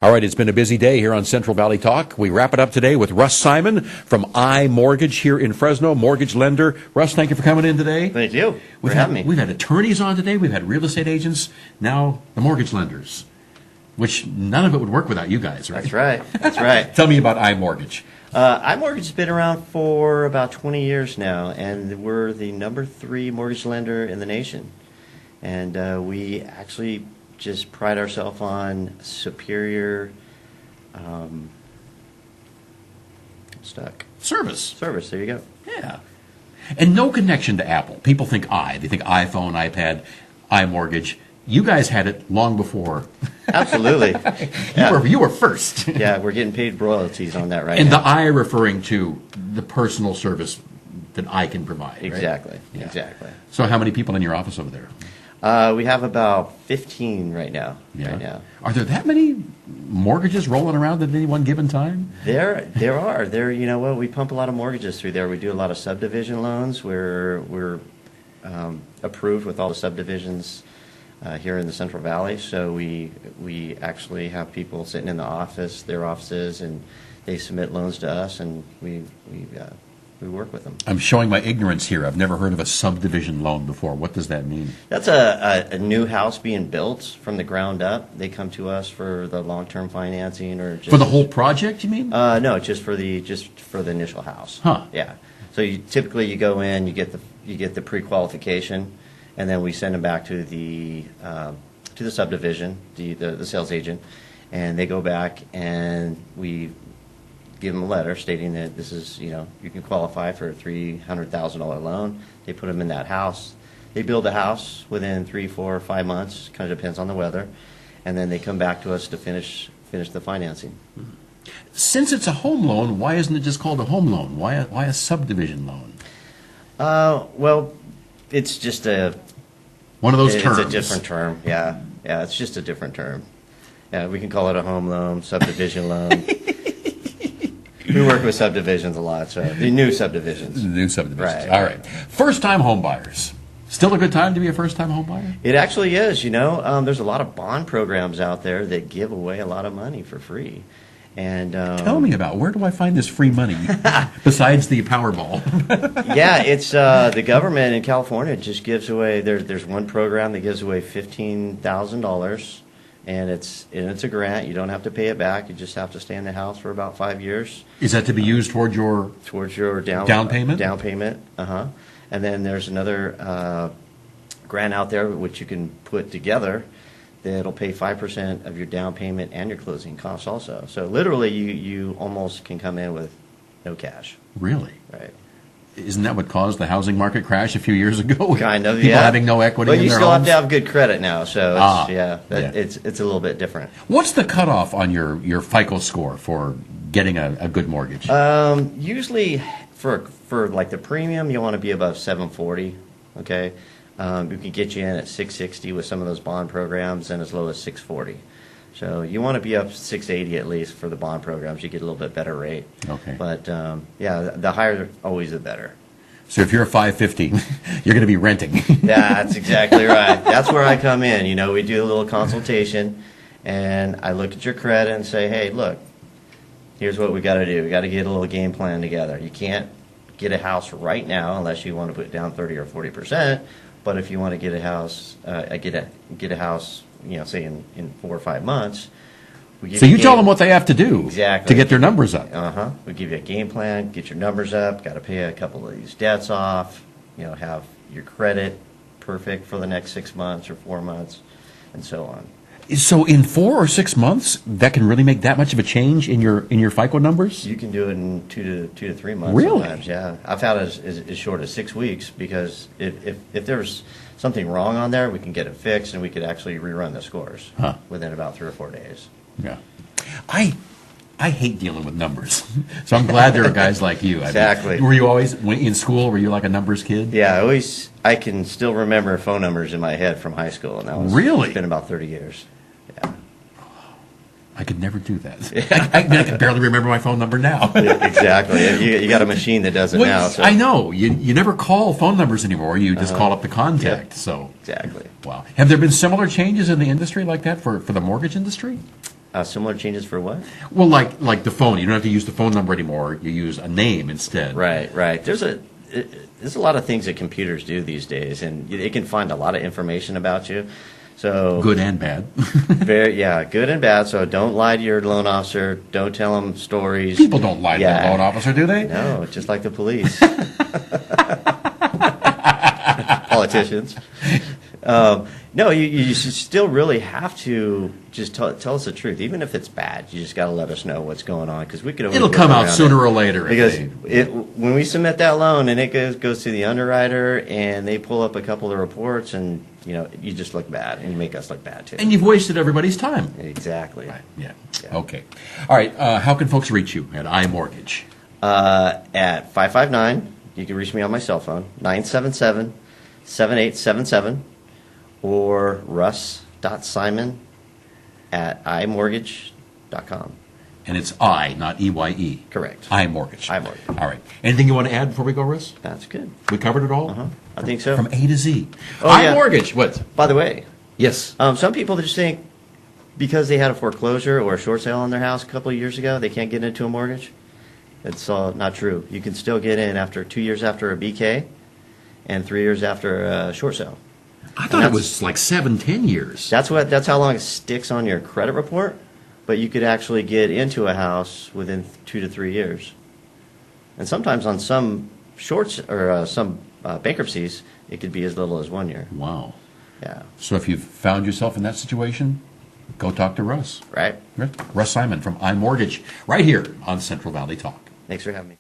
All right, it's been a busy day here on Central Valley Talk. We wrap it up today with Russ Simon from iMortgage here in Fresno, mortgage lender. Russ, thank you for coming in today. Thank you for having me. We've had attorneys on today. We've had real estate agents. Now the mortgage lenders, which none of it would work without you guys, right? That's right. That's right. Tell me about iMortgage. iMortgage has been around for about 20 years now, and we're the number 3 mortgage lender in the nation. And we actually just pride ourselves on superior Service. There you go. Yeah. And no connection to Apple. People think they think iPhone, iPad, iMortgage. You guys had it long before. Absolutely. You were first. Yeah, we're getting paid royalties on that right and now. And the I referring to the personal service that I can provide, right? Exactly. Yeah. Exactly. So how many people in your office over there? We have about 15 right now. Yeah. Right now. Are there that many mortgages rolling around at any one given time? There are. You know what? We pump a lot of mortgages through there. We do a lot of subdivision loans. We're approved with all the subdivisions here in the Central Valley. So we actually have people sitting in their offices, and they submit loans to us, and we work with them. I'm showing my ignorance here. I've never heard of a subdivision loan before. What does that mean? That's a new house being built from the ground up. They come to us for the long-term financing, or just for the whole project, you mean? No, just for the initial house. Huh. Yeah. So typically you go in, you get the pre-qualification, and then we send them back to the subdivision, the sales agent, and they go back and we give them a letter stating that this is, you can qualify for a $300,000 loan. They put them in that house. They build a house within 3, 4, 5 months. Kind of depends on the weather, and then they come back to us to finish the financing. Since it's a home loan, why isn't it just called a home loan? Why a subdivision loan? Well, it's just one of those terms. It's a different term. Yeah, it's just a different term. Yeah, we can call it a home loan, subdivision loan. We work with subdivisions a lot, so the new subdivisions. New subdivisions. Right. All right. First-time home buyers. Still a good time to be a first-time home buyer? It actually is. There's a lot of bond programs out there that give away a lot of money for free. And tell me about, where do I find this free money besides the Powerball? Yeah, it's the government in California just gives away. There's one program that gives away $15,000. And it's a grant. You don't have to pay it back. You just have to stay in the house for about 5 years. Is that to be used toward your down payment? Down payment. And then there's another grant out there which you can put together that'll pay 5% of your down payment and your closing costs also. So literally, you almost can come in with no cash. Really? Right. Isn't that what caused the housing market crash a few years ago? Kind of, People yeah. having no equity in their homes? But you still have to have good credit now, so it's it's a little bit different. What's the cutoff on your FICO score for getting a good mortgage? Usually, for like the premium, you want to be above 740. Okay, we can get you in at 660 with some of those bond programs, and as low as 640. So you want to be up 680 at least for the bond programs. You get a little bit better rate. Okay. But the higher, always the better. So if you're a 550, you're going to be renting. Yeah, that's exactly right. That's where I come in. We do a little consultation, and I look at your credit and say, hey, look, here's what we got to do. We got to get a little game plan together. You can't get a house right now unless you want to put down 30 or 40%. But if you want to get a house, get a house. Say in 4 or 5 months. So you tell them what they have to do exactly to get their numbers up. We give you a game plan, get your numbers up, got to pay a couple of these debts off, have your credit perfect for the next 6 months or 4 months, and so on. So in 4 or 6 months, that can really make that much of a change in your FICO numbers? You can do it in 2 to 3 months. Really? Sometimes, yeah. I've had it as short as 6 weeks because if there's something wrong on there, we can get it fixed and we could actually rerun the scores within about 3 or 4 days. Yeah. I hate dealing with numbers, so I'm glad there are guys like you. Exactly. Were you always, in school, were you like a numbers kid? Yeah, I can still remember phone numbers in my head from high school, and that was really? It's been about 30 years. Yeah. I could never do that. I can barely remember my phone number now. Yeah, exactly. You got a machine that does it now. So. I know. You never call phone numbers anymore. You just call up the contact. Yep. So exactly. Wow. Have there been similar changes in the industry like that for the mortgage industry? Similar changes for what? Well, like the phone. You don't have to use the phone number anymore. You use a name instead. Right. There's a lot of things that computers do these days, and they can find a lot of information about you. So Good and bad. good and bad. So don't lie to your loan officer. Don't tell them stories. People don't lie to their loan officer, do they? No, just like the police. Politicians. No, you still really have to just tell us the truth, even if it's bad. You just got to let us know what's going on, because we could. It'll come out sooner or later. Because when we submit that loan and it goes to the underwriter and they pull up a couple of reports, and you just look bad, and you make us look bad too. And you've wasted everybody's time. Exactly. Right. Yeah. Okay. All right. How can folks reach you at iMortgage? At 559, you can reach me on my cell phone, 977-7877, or russ.simon at iMortgage.com. And it's I, not EYE. Correct. iMortgage. iMortgage. All right. Anything you want to add before we go, Russ? That's good. We covered it all? I think so. From A to Z. Oh, yeah. iMortgage. What? By the way, Yes. some people just think because they had a foreclosure or a short sale on their house a couple of years ago, they can't get into a mortgage. It's not true. You can still get in after 2 years after a BK and 3 years after a short sale. I thought it was like 7-10 years. That's how long it sticks on your credit report, but you could actually get into a house within 2 to 3 years. And sometimes on some shorts or some bankruptcies, it could be as little as 1 year. Wow. Yeah. So if you've found yourself in that situation, go talk to Russ. Right. Russ Simon from iMortgage, right here on Central Valley Talk. Thanks for having me.